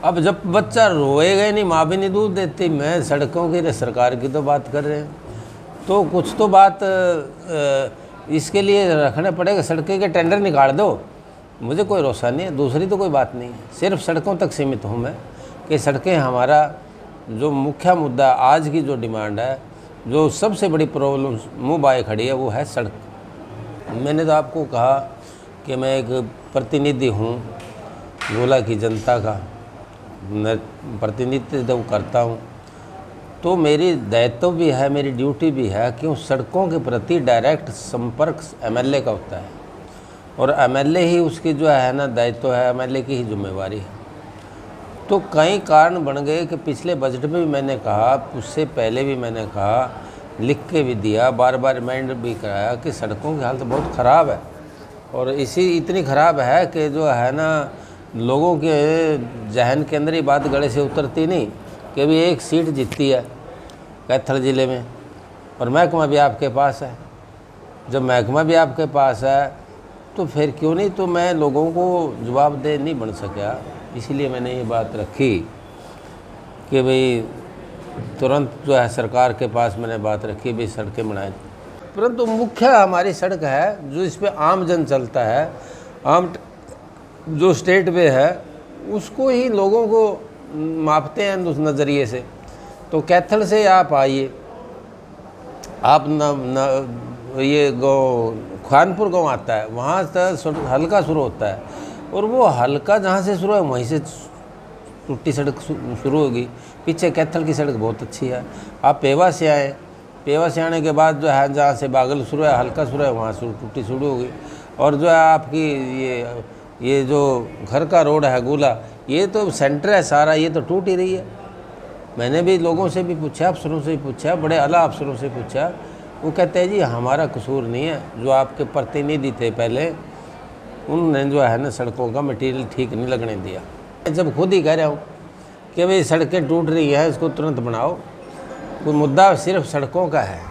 अब जब बच्चा रोएगा ही नहीं, माँ भी नहीं दूध देती। मैं सड़कों की, सरकार की तो बात कर रहे हैं, तो कुछ तो बात इसके लिए रखना पड़ेगा। सड़कें के टेंडर निकाल दो, मुझे कोई रोसा नहीं है, दूसरी तो कोई बात नहीं है। सिर्फ सड़कों तक सीमित हूँ मैं कि सड़कें हमारा जो मुख्य मुद्दा, आज की जो डिमांड है, जो सबसे बड़ी प्रॉब्लम मुँह बाए खड़ी है, वो है सड़क। मैंने तो आपको कहा कि मैं एक प्रतिनिधि हूँ गोला की जनता का, मैं प्रतिनिधित्व करता हूँ, तो मेरी दायित्व भी है, मेरी ड्यूटी भी है कि उस सड़कों के प्रति डायरेक्ट संपर्क एमएलए का होता है, और एमएलए ही उसकी जो है ना दायित्व है, एमएलए की ही जिम्मेवारी है। तो कई कारण बन गए कि पिछले बजट में भी मैंने कहा, उससे पहले भी मैंने कहा, लिख के भी दिया, बार बार रिमाइंडर भी कराया कि सड़कों की हालत बहुत ख़राब है। और इतनी ख़राब है कि जो है ना लोगों के जहन के अंदर ही बात गले से उतरती नहीं कि अभी एक सीट जीतती है कैथल ज़िले में, और महकमा भी आपके पास है। जब महकमा भी आपके पास है तो फिर क्यों नहीं, तो मैं लोगों को जवाबदेह नहीं बन सका, इसीलिए मैंने ये बात रखी कि भाई तुरंत जो है सरकार के पास मैंने बात रखी भाई सड़कें बनाए। परंतु मुख्य हमारी सड़क है जो इस पर आम जन चलता है, आम जो स्टेट वे है, उसको ही लोगों को मापते हैं उस नज़रिए से। तो कैथल से आप आइए, आप ये खानपुर गांव आता है, वहाँ से हल्का शुरू होता है, और वो हल्का जहाँ से शुरू है वहीं से टूटी सड़क शुरू होगी। पीछे कैथल की सड़क बहुत अच्छी है। आप पेवा से आए, पेवा से आने के बाद जो है जहाँ से बागल शुरू है, हल्का शुरू है, वहाँ से टूटी शुरू होगी। और जो है आपकी ये जो घर का रोड है गोला, ये तो सेंटर है सारा, ये तो टूट ही रही है। मैंने भी लोगों से भी पूछा, अफसरों से भी पूछा, बड़े आला अफसरों से पूछा, वो कहते हैं जी हमारा कसूर नहीं है, जो आपके प्रतिनिधि थे पहले उन्होंने जो है ना सड़कों का मटेरियल ठीक नहीं लगने दिया। जब खुद ही कह रहा हूँ कि भाई सड़कें टूट रही हैं, इसको तुरंत बनाओ, कोई मुद्दा सिर्फ सड़कों का है।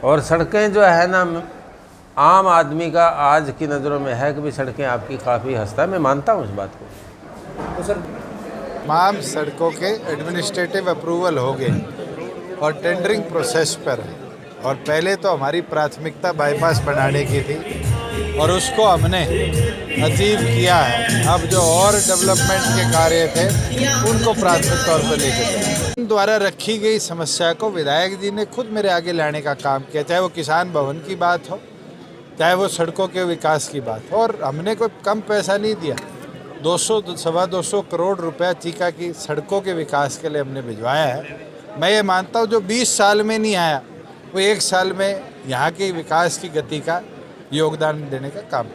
और सड़कें जो है ना आम आदमी का आज की नज़रों में है कि भाई सड़कें आपकी काफ़ी हंसता है, मैं मानता हूँ इस बात को। तो सर तमाम सड़कों के एडमिनिस्ट्रेटिव अप्रूवल हो गए और टेंडरिंग प्रोसेस पर है, और पहले तो हमारी प्राथमिकता बाईपास बनाने की थी और उसको हमने अचीव किया है। अब जो और डेवलपमेंट के कार्य थे उनको प्राथमिक तौर पर लेकर द्वारा रखी गई समस्या को विधायक जी ने खुद मेरे आगे लाने का काम किया, चाहे वो किसान भवन की बात हो, चाहे वो सड़कों के विकास की बात हो। और हमने कोई कम पैसा नहीं दिया, 200-250 करोड़ रुपया चीका की सड़कों के विकास के लिए हमने भिजवाया है। मैं ये मानता हूँ जो 20 साल में नहीं आया वो 1 साल में यहाँ के विकास की गति का योगदान देने का काम